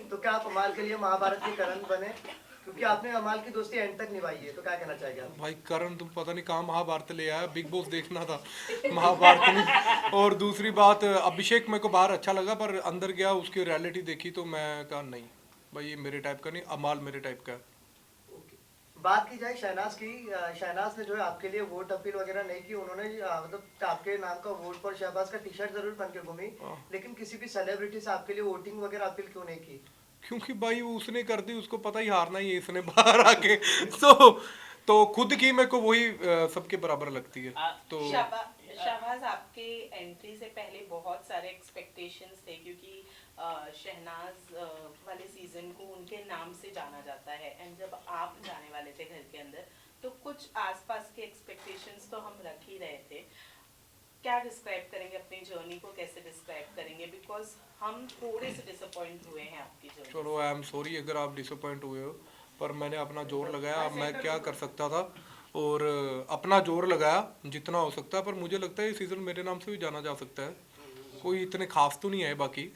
तो क्या आप अमाल के लिए महाभारत के करण बने, क्योंकि आपने अमाल की दोस्ती एंड तक निभाई है, तो क्या कहना चाहेंगे आप? भाई करण तुम पता नहीं कहाँ महाभारत ले आया, बिग बॉस देखना था, महाभारत नहीं। और दूसरी बात, अभिषेक मेरे को बाहर अच्छा लगा, पर अंदर गया उसकी रियलिटी देखी तो मैं कहा नहीं भाई ये मेरे टाइप का नहीं, अमाल मेरे टाइप का है। बात की जाए शहनाज की, शहनाज ने जो है आपके लिए वोट अपील वगैरह नहीं की, उन्होंने मतलब आपके नाम का वोट फॉर शहबाज का टी शर्ट जरूर पहन के घूमी, हाँ। लेकिन किसी भी सेलिब्रिटी से आपके लिए वोटिंग वगैरह अपील क्यों नहीं की? क्योंकि भाई वो उसने कर दी, उसको पता ही हारना ही है इसने बाहर आके। तो खुद की मेरे को वही सबके बराबर लगती है। तो शाहबाज, आपके एंट्री से पहले बहुत सारे एक्सपेक्टेशंस थे, क्योंकि शहनाज वाले सीजन को उनके नाम से जाना जाता है, एंड जब आप जाने वाले थे घर के अंदर तो कुछ आसपास के एक्सपेक्टेशंस तो हम रख ही रहे थे। क्या डिस्क्राइब करेंगे अपनी जर्नी को, कैसे डिस्क्राइब करेंगे, बिकॉज हम थोड़े से डिसअपॉइंट हुए हैं आपकी जर्नी। चलो आई एम सॉरी अगर आप डिसअपॉइंट हुए हो, पर मैंने अपना जोर लगाया, अब मैं क्या कर सकता था, और अपना जोर लगाया जितना हो सकता है, पर मुझे लगता है ये सीज़न मेरे नाम से भी जाना जा सकता है, कोई इतने खास तो नहीं है बाकी।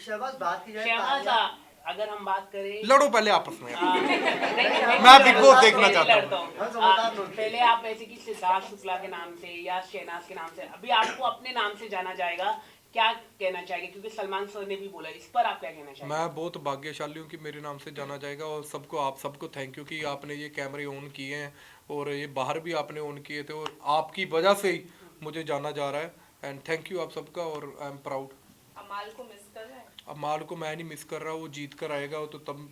शहबाज, बात की जाए शहबाज, तानिया, अगर हम बात करें लड़ो पहले आपस में। नहीं, मैं बिग बॉस देखना मैं नहीं चाहता हूँ। लड़ता हूँ। हाँ, समझदार लोग। पहले आप ऐसे कि सिद्धार्थ शुक्ला के नाम से या शहनाज के नाम से, अभी आपको अपने नाम से जाना जाएगा, क्या कहना चाहेंगे? क्योंकि सलमान सर ने भी बोला, इस पर आप क्या कहना चाहेंगे? मैं बहुत भाग्यशाली हूँ कि मेरे नाम से जाना जाएगा, और सबको, आप सबको थैंक यू कि आपने ये कैमरे ऑन किए हैं और ये बाहर भी आपने ऑन किए थे, और आपकी वजह से ही मुझे जाना जा रहा है, एंड थैंक यू आप सबका, और आई एम प्राउड। अमाल को मिस कर रहे हैं? अमाल को मैं नहीं मिस कर रहा, वो जीत कर आएगा तो तब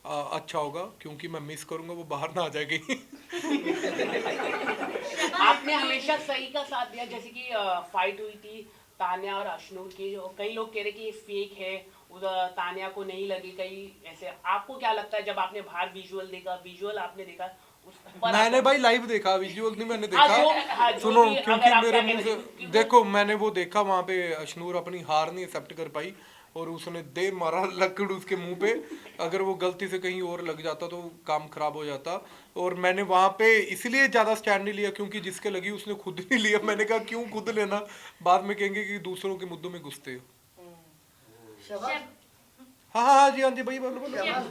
अच्छा होगा, क्योंकि मैं मिस करूंगा वो बाहर ना आ जाएगी। आपने हमेशा सही का साथ दिया, जैसे कि फाइट हुई थी तान्या और अश्नूर की, जो कई लोग कह रहे कि ये फेक है, उधर तान्या को नहीं लगी, कई ऐसे। आपको क्या लगता है जब आपने बाहर विजुअल देखा, विजुअल आपने देखा उस पर मैंने आपको- भाई लाइव देखा, विजुअल नहीं मैंने हाँ, देखा। जो सुनो, भी, क्योंकि अगर आप मेरे क्या मुंह कहना से चाहेंगे, क्योंकि देखो, मैंने वो देखा वहां पे अशनूर अपनी हार नहीं एक्सेप्ट कर पाई, और उसने दे मारा लकड़ उसके मुंह पे, अगर वो गलती से कहीं और लग जाता तो काम खराब हो जाता। और मैंने वहां पे इसलिए ज्यादा स्टैंड नहीं लिया क्योंकि जिसके लगी उसने खुद नहीं लिया, मैंने कहा क्यों खुद लेना, बाद में कहेंगे कि दूसरों के मुद्दों में घुसते हो। शहबाज, हाँ हाँ हाँ जी, हाँ जी भाई, बोलो बोलो। शहबाज,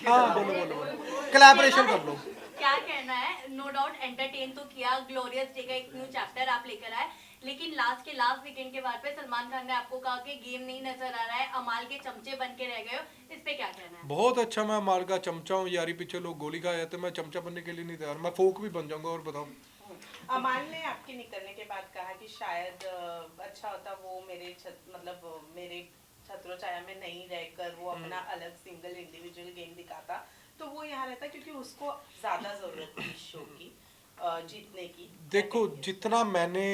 हाँ बोलो बोलो बोलो, कोलैबोरेशन कर लो। क्या कहना है? नो डाउट एंटरटेन तो किया, ग्लोरियस डे का एक न्यू चैप्टर आप लेकर आए, लेकिन लास्ट वीकेंड के बाद पे सलमान खान ने आपको कहा कि गेम नहीं नजर आ रहा है, अमाल के चमचे बन के रह गए हो, इस पे क्या कहना है? बहुत अच्छा, मैं मार का चमचा हूँ यारी, पीछे लोग गोली खा जाते, मैं चमचा बनने के लिए नहीं तैयार, मैं फोक भी बन जाऊंगा। और बताओ। अमाल ने आपके निकलने के बाद कहा कि शायद अच्छा होता वो मेरे छत्रो छाया में नहीं रहकर वो अपना अलग सिंगल इंडिविजुअल गेम दिखाता, तो वो यहाँ रहता, क्योंकि उसको ज्यादा जरूरत थी इस शो की जीतने की। देखो, जितना मैंने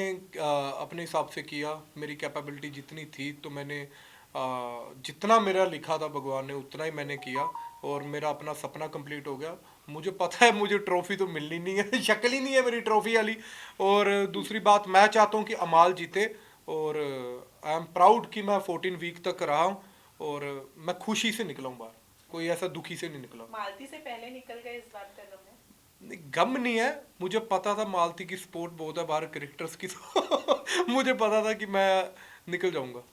अपने हिसाब से किया, मेरी कैपेबिलिटी जितनी थी, तो मैंने जितना मेरा लिखा था भगवान ने उतना ही मैंने किया, और मेरा अपना सपना कंप्लीट हो गया। मुझे पता है मुझे ट्रॉफी तो मिलनी नहीं है, शक्ल ही नहीं है मेरी ट्रॉफी वाली। और दूसरी बात, मैं चाहता हूँ कि अमाल जीते, और आई एम प्राउड कि मैं 14 वीक तक रहा हूँ, और मैं खुशी से निकला हूँ बाहर, कोई ऐसा दुखी से नहीं निकला। मालती से पहले निकल गए, इस बात का गम है? नहीं, गम नहीं है, मुझे पता था मालती की सपोर्ट बहुत है बाहर क्रिकेटर्स की, तो मुझे पता था कि मैं निकल जाऊंगा।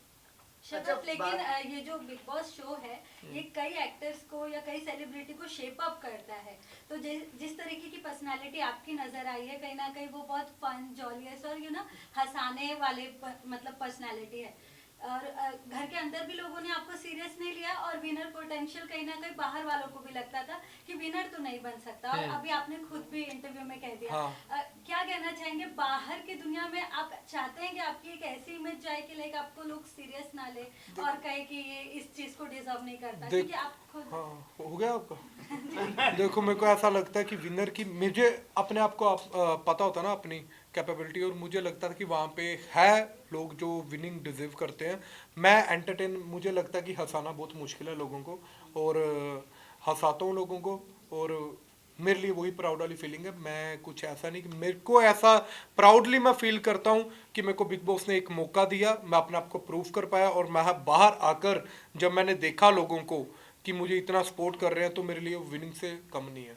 शहबाज, लेकिन ये जो बिग बॉस शो है, ये कई एक्टर्स को या कई सेलिब्रिटी को शेप अप करता है, तो जिस तरीके की पर्सनालिटी आपकी नजर आई है, कहीं ना कहीं वो बहुत फन, जॉलियस और हंसाने वाले मतलब पर्सनालिटी है, और घर के अंदर भी लोगों ने आपको सीरियस नहीं लिया, और विनर पोटेंशियल कहीं ना कहीं बाहर वालों को भी लगता था कि विनर तो नहीं बन सकता, और अभी आपने खुद भी इंटरव्यू में कह दिया। हाँ। क्या कहना चाहेंगे, बाहर की दुनिया में आप चाहते हैं कि आपकी एक ऐसी इमेज जाए कि लाइक आपको लोग सीरियस ना ले और कहे कि ये इस चीज को डिजर्व नहीं करता, क्योंकि आप खुद। हाँ, हो गया आपका। देखो, मेरे को ऐसा लगता है कि विनर की, मुझे अपने आप को पता होता ना अपनी कैपेबिलिटी, और मुझे लगता था कि वहाँ पे है लोग जो विनिंग डिजर्व करते हैं। मैं एंटरटेन, मुझे लगता है कि हंसाना बहुत मुश्किल है लोगों को, और हंसाता हूँ लोगों को, और मेरे लिए वही प्राउड वाली फीलिंग है। मैं कुछ ऐसा नहीं कि मेरे को ऐसा प्राउडली मैं फील करता हूँ कि मेरे को बिग बॉस ने एक मौका दिया, मैं अपने आप को प्रूव कर पाया, और मैं बाहर आकर जब मैंने देखा लोगों को कि मुझे इतना सपोर्ट कर रहे हैं, तो मेरे लिए विनिंग से कम नहीं है,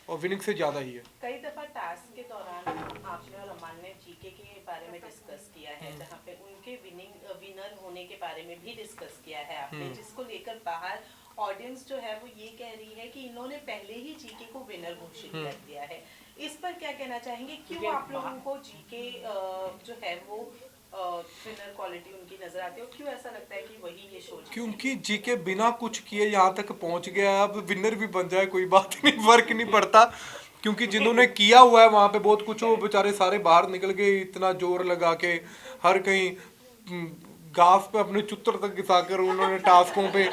और विनिंग से ज़्यादा ही है। कई दफा टास्क के दौरान आपने और अमान ने जीके के बारे में डिस्कस किया है, जहाँ पे उनके विनर होने के बारे में भी डिस्कस किया है आपने, जिसको लेकर बाहर ऑडियंस जो है वो ये कह रही है कि इन्होंने पहले ही जीके को विनर घोषित कर दिया है। इस पर क्या कहना चाहेंगे, क्यों आप लोगों को जीके जो है वो विनर क्वालिटी उनकी नजर आती है, और क्यों ऐसा लगता है कि वही ये शो? क्योंकि जीके बिना कुछ किए यहाँ तक पहुँच गया है, अब विनर भी बन जाए कोई बात नहीं, फर्क नहीं पड़ता। क्योंकि जिन्होंने किया हुआ है वहाँ पे बहुत कुछ, वो बेचारे सारे बाहर निकल गए इतना जोर लगा के, हर कहीं घास पे अपने चुत्तर तक घिसाकर उन्होंने टास्कों पे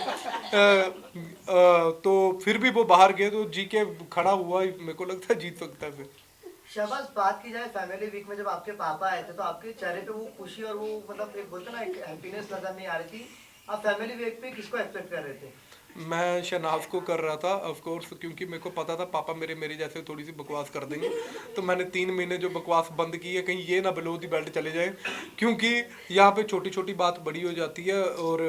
तो फिर भी वो बाहर गए, तो जीके खड़ा हुआ ही मेरे को लगता है जीत सकता है फिर। शहबाज, बात की जाए फैमिली वीक में जब आपके पापा आए थे तो आपके चेहरे पे वो खुशी और वो मतलब एक बोलते ना एक हैप्पीनेस नजर नहीं आ रही थी। आप फैमिली वीक पे किसको एक्सपेक्ट कर रहे थे? मैं शहनाज को कर रहा था ऑफ कोर्स, क्योंकि मेरे को पता था पापा मेरे जैसे थोड़ी सी बकवास कर देंगे, तो मैंने 3 महीने जो बकवास बंद की है कहीं ये ना बिलो दी बेल्ट चले जाए, क्योंकि यहाँ पे छोटी छोटी बात बड़ी हो जाती है। और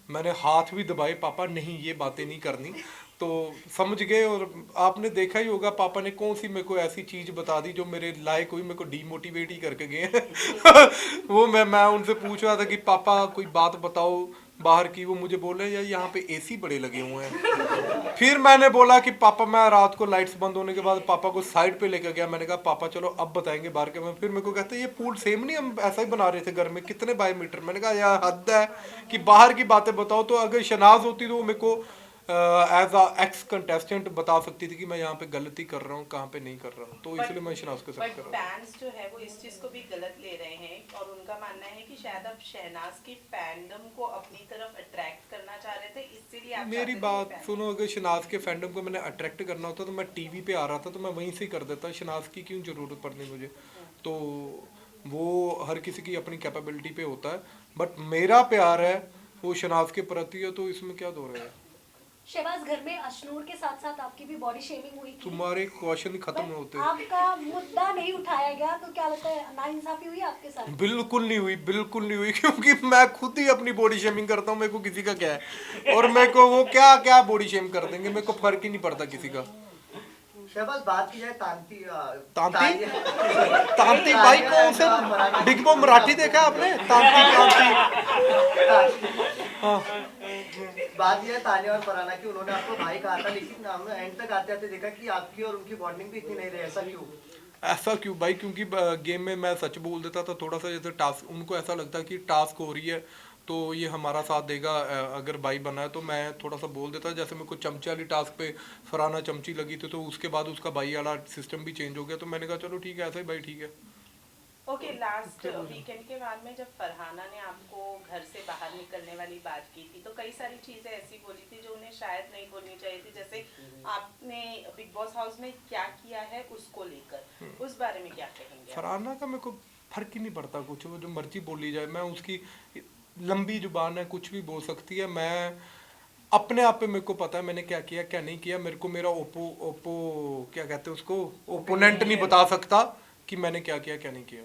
मैंने हाथ भी दबाए, पापा नहीं ये बातें नहीं करनी, तो समझ गए। और आपने देखा ही होगा पापा ने कौन सी मेरे को ऐसी चीज़ बता दी जो मेरे लायक हुई, मेरे को डीमोटिवेट ही करके गए वो मैं उनसे पूछ रहा था कि पापा कोई बात बताओ बाहर की, वो मुझे बोले यार यहाँ पे एसी बड़े लगे हुए हैं। फिर मैंने बोला कि पापा, मैं रात को लाइट्स बंद होने के बाद पापा को साइड पे लेकर गया, मैंने कहा पापा चलो अब बताएंगे बाहर के। मैं फिर मेरे को कहते ये पूल सेम नहीं, हम ऐसा ही बना रहे थे घर में, कितने बाय मीटर। मैंने कहा यार हद है कि बाहर की बातें बताओ। तो अगर शहनाज होती तो वो मेरे को एज अ एक्स कंटेस्टेंट बता सकती थी कि मैं यहाँ पे गलती कर रहा हूँ, कहाँ पे नहीं कर रहा हूँ, तो इसलिए मैं शहनाज के साथ कर रहा हूँ। फैंस जो है वो इस चीज को भी गलत ले रहे हैं, और उनका मानना है कि शायद आप शहनाज की फैंडम को अपनी तरफ अट्रैक्ट करना चाह रहे थे, इसीलिए आप मेरी बात सुनो, अगर शहनाज के फैंडम को मैंने अट्रैक्ट करना होता तो मैं टीवी पे आ रहा था तो मैं वहीं से ही कर देता, शहनाज की क्यों जरूरत पड़नी मुझे। तो वो हर किसी की अपनी कैपेबिलिटी पे होता है, बट मेरा प्यार है वो शहनाज के प्रति है, तो इसमें क्या दो रहे हैं। शहबाज, घर में अशनूर के साथ साथ आपकी भी बॉडी शेमिंग हुई थी। तुम्हारे क्वेश्चन खत्म होते, आपका मुद्दा नहीं उठाया गया, तो क्या लगता है नाइंसाफी हुई आपके साथ? बिल्कुल नहीं हुई, बिल्कुल नहीं हुई, क्योंकि मैं खुद ही अपनी बॉडी शेमिंग करता हूँ, मेरे को किसी का क्या है, और मेरे को वो क्या क्या बॉडी शेम कर देंगे, मेरे को फर्क ही नहीं पड़ता किसी का। शहबाज, बात की जाए तांती तांती भाई कौन से बिग बॉस मराठी देखा आपने? तांती हाँ। बात यह है तानिया और फरहाना की, उन्होंने आपको भाई कहा था, लेकिन हमने एंड तक आते आते देखा कि आपकी और उनकी बॉन्डिंग भी इतनी नहीं रही, ऐसा क्यों? ऐसा क्यों भाई? क्योंकि गेम में मैं सच बोल देता था थोड़ा सा, जैसे टास्क उनको ऐसा लगता कि टास्क हो रही है तो ये हमारा साथ देगा, अगर भाई बना है तो मैं थोड़ा सा बोल देता। जैसे मेरे को चमचे वाली टास्क पे फरहाना चमची लगी थी, तो उसके बाद उसका भाई वाला सिस्टम भी चेंज हो गया, तो मैंने कहा चलो ठीक है, ऐसा ही भाई ठीक है। ओके, लास्ट वीकेंड के बाद में जब फरहाना ने आपको घर से बाहर निकलने वाली बात की थी, तो कई सारी चीजें ऐसी बोली थी जो उन्हें शायद नहीं बोलनी चाहिए थी, जैसे आपने बिग बॉस हाउस में क्या किया है उसको लेकर, उस बारे में क्या कहेंगे? फरहाना का मेरे को फर्क ही नहीं पड़ता कुछ, वो जो मर्जी बोली जाए, मैं उसकी लंबी जुबान है, कुछ भी बोल सकती है। मैं अपने आप पे मेरे को पता है मैंने क्या किया क्या नहीं किया, मेरे को मेरा ओपो क्या कहते हैं उसको, ओपोनेंट नहीं बता सकता कि मैंने क्या किया क्या नहीं किया।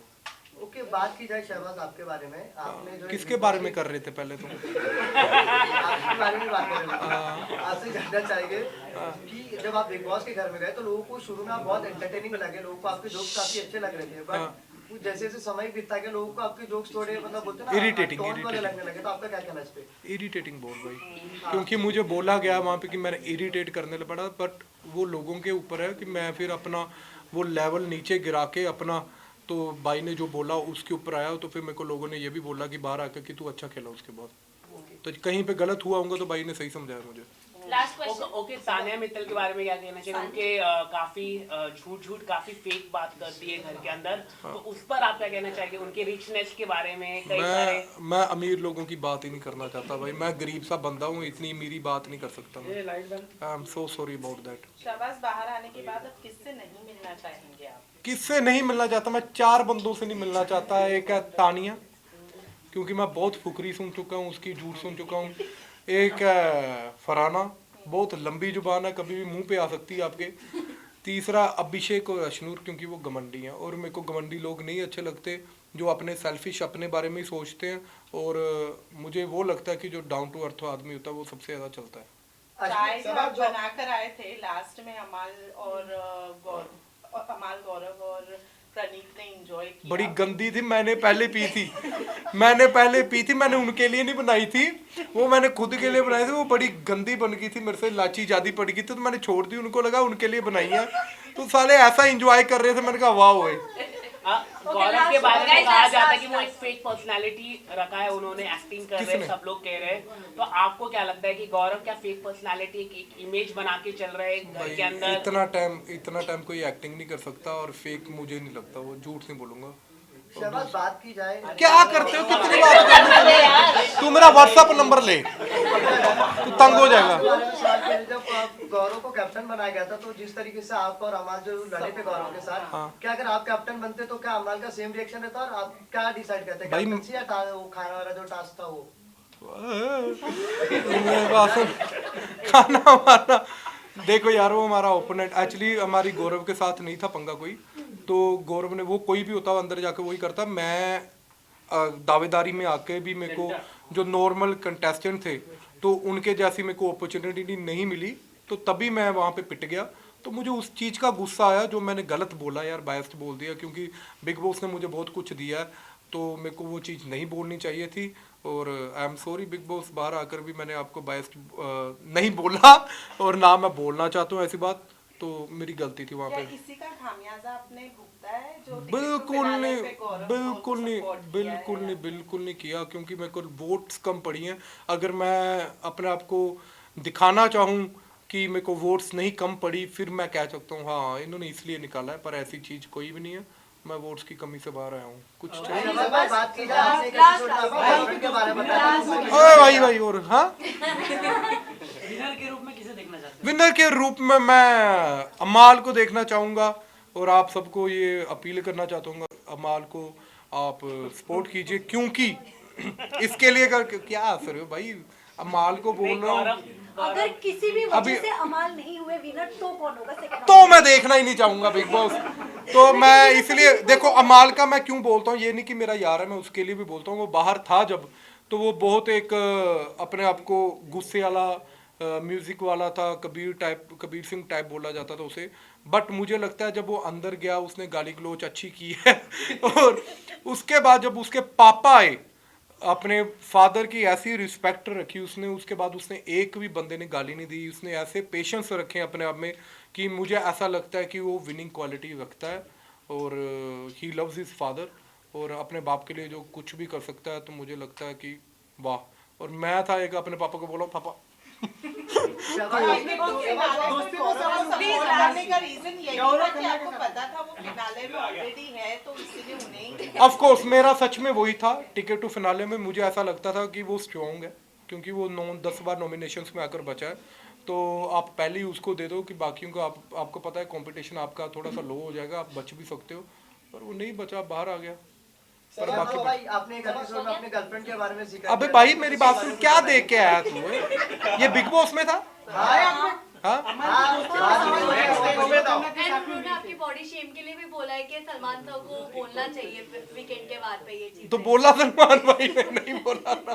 ओके, बात की जाए शहबाज आपके बारे में, आपने जो किसके बारे में कर रहे थे पहले तो? आपके बारे में बात कर रहे थे। आपसे जानना चाहेंगे कि जब आप बिग बॉस के घर में गए तो लोगों को शुरू में आप बहुत एंटरटेनिंग लगे, लोगों को आपके जोक्स काफी अच्छे लग रहे थे, बट जैसे जैसे समय बीतता गया लोगों को आपके जोक्स थोड़े मतलब बोलते ना इरिटेटिंग लगने लगे, तो आपका क्या कहना है इस पे? इरिटेटिंग बहुत भाई, क्योंकि मुझे बोला गया वहाँ पे कि मैंने इरिटेट करने पड़ा, बट वो लोगों के ऊपर है कि मैं फिर अपना वो लेवल नीचे गिरा के अपना, तो भाई ने जो बोला उसके ऊपर आया, तो फिर मेरे को लोगों ने ये भी बोला कि बाहर आकर कि तू अच्छा खेला उसके बाद, तो कहीं पे गलत हुआ होगा तो भाई ने सही समझाया मुझे। Last question. Okay, Tania Mittal के बारे में क्या कहना चाहिए? उनके काफी झूठ काफी फेक बात करती है घर के अंदर, तो उस पर आप क्या कहना चाहेंगे? उनके रिचनेस के बारे में कई सारे। मैं अमीर लोगों की बात ही नहीं करना चाहता भाई, मैं गरीब सा बंदा हूँ, इतनी मेरी बात नहीं कर सकता मैं। I am so sorry about that. Shahbaz, बाहर आने के बाद अब किससे नहीं मिलना चाहेंगे आप? किससे नहीं मिलना चाहता? मैं 4 बंदों से नहीं मिलना चाहता। एक है तानिया, क्योंकि मैं बहुत फुकरी सुन चुका हूँ, उसकी झूठ सुन चुका हूँ। एक है फरहाना, बहुत लंबी जुबान है, कभी भी मुंह पे आ सकती है आपके। तीसरा अभिषेक और अशनूर, क्योंकि वो घमंडी हैं, और मेरे को घमंडी लोग नहीं अच्छे लगते जो अपने सेल्फिश अपने बारे में ही सोचते हैं, और मुझे वो लगता है कि जो डाउन टू अर्थ आदमी होता है वो सबसे ज़्यादा चलता है। चाय जो आप बनाकर आए थे लास्ट में, अमाल गौरव और प्रणीत ने एंजॉय किया? बड़ी गंदी थी, मैंने पहले पी थी, मैंने उनके लिए नहीं बनाई थी, वो मैंने खुद के लिए बनाई थी। वो बड़ी गंदी बन गई थी, मेरे से इलायची ज्यादा पड़ गई थी, तो मैंने छोड़ दी। उनको लगा उनके लिए बनाई है, तो साले ऐसा एंजॉय कर रहे थे, मैंने कहा वाह ओए। गौरव के बारे में कहा जाता है कि वो एक फेक पर्सनालिटी रखा है उन्होंने, एक्टिंग कर रहे हैं, सब लोग कह रहे हैं। तो आपको क्या लगता है कि गौरव क्या फेक पर्सनालिटी, एक इमेज बना के चल रहे हैं घर के अंदर? इतना टाइम कोई एक्टिंग नहीं कर सकता, और फेक मुझे नहीं लगता, वो झूठ नहीं बोलूंगा। शहबाज, बात की जाए, क्या करते हो, कितनी बात करनी है? तू मेरा व्हाट्सएप नंबर ले, तू तंग हो जाएगा। जब गौरव को कैप्टन बनाया गया था, तो जिस तरीके से आप और अमाल जो लड़े थे गौरव के साथ, क्या अगर आप कैप्टन बनते तो क्या अमाल का सेम रिएक्शन रहता, और आप क्या डिसाइड करते, कैप्टनसी या वो खाना वाला जो टास्क था वो? खाना वाला देखो यार, वो हमारा ओपोनेंट, एक्चुअली हमारी गौरव के साथ नहीं था पंगा कोई, तो गौरव ने, वो कोई भी होता अंदर जाके वही करता। मैं दावेदारी में आके भी मेरे को जो नॉर्मल कंटेस्टेंट थे, तो उनके जैसी मेरे को अपॉर्चुनिटी नहीं मिली, तो तभी मैं वहाँ पे पिट गया। तो मुझे उस चीज़ का गुस्सा आया जो मैंने गलत बोला यार, बायस्ड बोल दिया, क्योंकि बिग बॉस ने मुझे बहुत कुछ दिया है, तो मेरे को वो चीज़ नहीं बोलनी चाहिए थी। और I am sorry big boss, बाहर आकर भी मैंने आपको बायस्ड नहीं बोला, और ना मैं बोलना चाहता हूँ ऐसी बात, तो मेरी गलती थी वहाँ पे। इसी का खामियाजा आपने भुगता है जो बिल्कुल नहीं, बिल्कुल बिल्कुल नहीं किया, क्योंकि मेरे को वोट्स कम पड़ी हैं। अगर मैं अपने आप को दिखाना चाहूँ कि मेरे को वोट्स नहीं कम पड़ी, फिर मैं कह सकता हूँ हाँ इन्होंने इसलिए निकाला है, पर ऐसी चीज़ कोई भी नहीं है। मैं वोट्स की कमी से बाहर आया हूँ। कुछ चाहिए बात की जाए के बारे में, भाई और हाँ, विनर के रूप में किसे देखना चाहते हैं? विनर के रूप में मैं अमाल को देखना चाहूँगा, और आप सबको ये अपील करना चाहता हूँ, अमाल को आप सपोर्ट कीजिए, क्योंकि इसके लिए क्या असर है भाई, अमाल को बोल रहा हूँ। अगर किसी भी वजह से अमाल नहीं हुए विनर, तो कौन होगा सेकंड? तो मैं देखना ही नहीं चाहूंगा बिग बॉस। तो मैं इसलिए, देखो अमाल का मैं क्यों बोलता हूँ, ये नहीं कि मेरा यार है, मैं उसके लिए भी बोलता हूँ। वो बाहर था जब, तो वो बहुत एक अपने आप को गुस्से वाला, म्यूजिक वाला था, कबीर सिंह टाइप बोला जाता था उसे। बट मुझे लगता है जब वो अंदर गया, उसने गाली गलोच अच्छी की है और उसके बाद जब उसके पापा आए, अपने फादर की ऐसी रिस्पेक्ट रखी उसने, उसके बाद उसने एक भी बंदे ने गाली नहीं दी। उसने ऐसे पेशेंस रखे अपने आप में कि मुझे ऐसा लगता है कि वो विनिंग क्वालिटी रखता है, और ही लव्स हिज फादर, और अपने बाप के लिए जो कुछ भी कर सकता है। तो मुझे लगता है कि वाह। और मैं था एक अपने पापा को बोला, पापा ऑफ कोर्स मेरा सच में वही था, टिकट टू फिनाले में मुझे ऐसा लगता था कि वो स्ट्रॉन्ग है, क्योंकि वो 9-10 बार नॉमिनेशंस में आकर बचा है। तो आप पहले ही उसको दे दो कि बाकियों को आपको पता है कंपटीशन आपका थोड़ा सा लो हो जाएगा, आप बच भी सकते हो, पर वो नहीं बचा, बाहर आ गया। पर बाकी भाई, आपने एक एपिसोड में अपने गर्लफ्रेंड के बारे में जिक्र अबे भाई मेरी बात सुन, क्या देख के आया तू? ये बिग बॉस में था? हाँ, उन्होंने आपकी बॉडी शेम के लिए भी बोला है कि सलमान खान को बोलना चाहिए वीकेंड के बाद पे ये चीज। तो बोला सलमान भाई ने, नहीं बोला ना।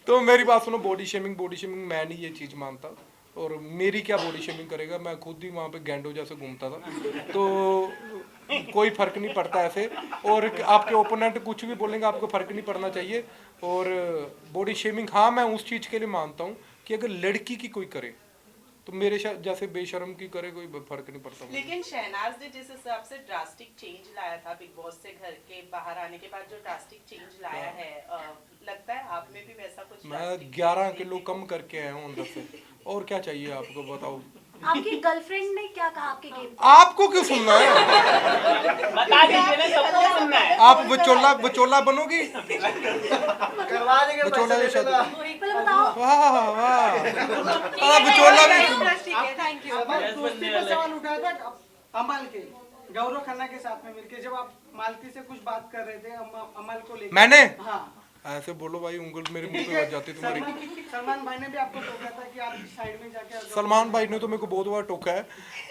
तो मेरी बात सुनो, बॉडी शेमिंग मैं नहीं ये चीज मानता, और मेरी क्या बॉडी शेमिंग करेगा, मैं खुद ही वहाँ पे गैंडो जैसे घूमता था, तो कोई फर्क नहीं पड़ता ऐसे। और आपके ओपोनेंट कुछ भी बोलेंगे, आपको फर्क नहीं पड़ना चाहिए। और बॉडी शेमिंग हाँ मैं उस चीज़ के लिए मानता हूँ कि अगर लड़की की कोई करे, तो मेरे जैसे बेशर्म की करे, कोई फर्क नहीं पड़ता। लेकिन शहनाज ने जिस हिसाब से ड्रास्टिक चेंज लाया था बिग बॉस से घर के बाहर आने के बाद, जो ड्रास्टिक चेंज लाया है, लगता है आप में भी वैसा कुछ? मैं 11 किलो कम करके आया हूँ अंदर से, और क्या चाहिए आपको, बताओ। आपकी गर्लफ्रेंड ने क्या कहा आपके गेम? आपको क्यों सुनना है? बता दीजिए ना, सबको सुनना है। आप बचोला बनोगी? करवा देंगे, बचोला पैसे के साथ। देगा। पहले बताओ। वाह बचोला भी। Thank you. दोस्ती पे सवाल उठाया था अमल के, गौरव खन्ना के साथ में मिलके, जब आप मालती से कुछ बात कर रहे थे अमल को लेकर। मैंने? हाँ। ऐसे बोलो भाई, उंगल मेरे मुंह पे बज जाती तुम्हारी। सलमान भाई ने भी आपको टोका था कि आप साइड में जाके। सलमान भाई ने तो मेरे को बहुत बार टोका है।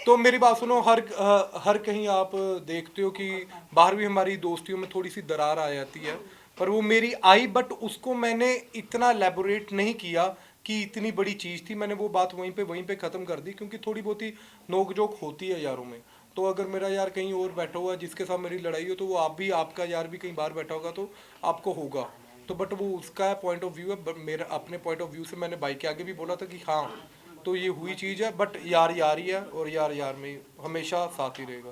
तो मेरी बात सुनो, हर कहीं आप देखते हो कि बाहर भी हमारी दोस्तियों में थोड़ी सी दरार आ जाती है, पर वो मेरी आई, बट उसको मैंने इतना एलेबोरेट नहीं किया कि इतनी बड़ी चीज़ थी। मैंने वो बात वहीं पे ख़त्म कर दी, क्योंकि थोड़ी बहुत ही नोक जोक होती है यारों में। तो अगर मेरा यार कहीं और बैठा हुआ है जिसके साथ मेरी लड़ाई हो, तो वो आप भी, आपका यार भी कहीं बाहर बैठा होगा तो आपको होगा। तो बट वो उसका पॉइंट ऑफ व्यू है, but मेरा अपने पॉइंट ऑफ व्यू से मैंने भाई के आगे भी बोला था कि हाँ तो ये हुई चीज़ है, बट यार यार ही है और यार यार में हमेशा साथ ही रहेगा।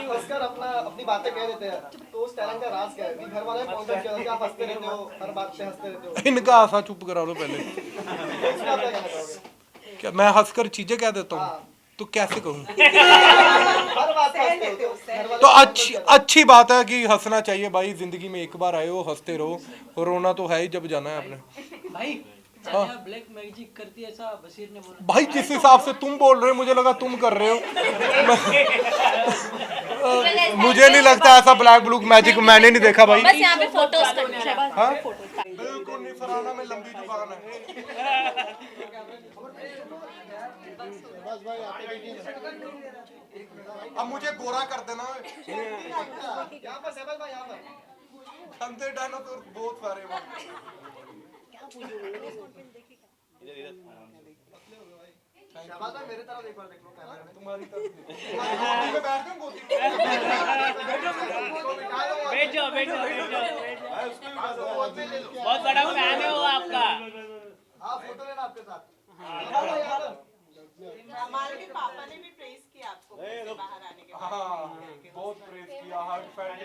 हंसकर अपनी बातें कह देते हैं, तो उस टैलेंट का राज क्या है? घर वाले पॉइंट किया कि आप हंसते रहते हो, हर बात पे हंसते रहते हो। इनका आशा चुप करा लो पहले। इसमें आप क्या कहना चाहोगे? क्या मैं हंसकर चीजें कह देता हूँ? तो कैसे कहूँ? हर बात पे हंसते हो, घर वाले तो अच्छी बात है कि हंसना चाहिए भाई, जिंदगी में एक बार आए हो, हंसते रहो, रोना तो है ही जब जाना है आपने। भाई तान्या ब्लैक मैजिक करती है ऐसा बशीर ने बोला। भाई जिस हिसाब से तुम बोल रहे हो मुझे लगा तुम कर रहे हो। मुझे नहीं लगता ऐसा ब्लैक ब्लू मैजिक, मैंने नहीं देखा भाई। बस यहाँ पे फोटोज करनी है। हाँ? बिल्कुल नहीं, फरहाना में लंबी जुबान है। अब मुझे गोरा कर देना। यहाँ पर सहबाज भाई, यहाँ पर अंधे डायनासोर बहुत सारे हैं। शहबाज भाई मेरे तरफ एक बार देख लो कैमरे में। तुम्हारी गोदी में बैठ जाओ, गोदी में। बैठ जाओ बैठ जाओ बैठ जाओ। बहुत बड़ा फैन है वो आपका। हाँ फोटो लेना आपके साथ। हमारे भी पापा ने भी प्रेज किया आपको से बाहर आने के बाद। हाँ बहुत प्रेस किया, हार्ट फैट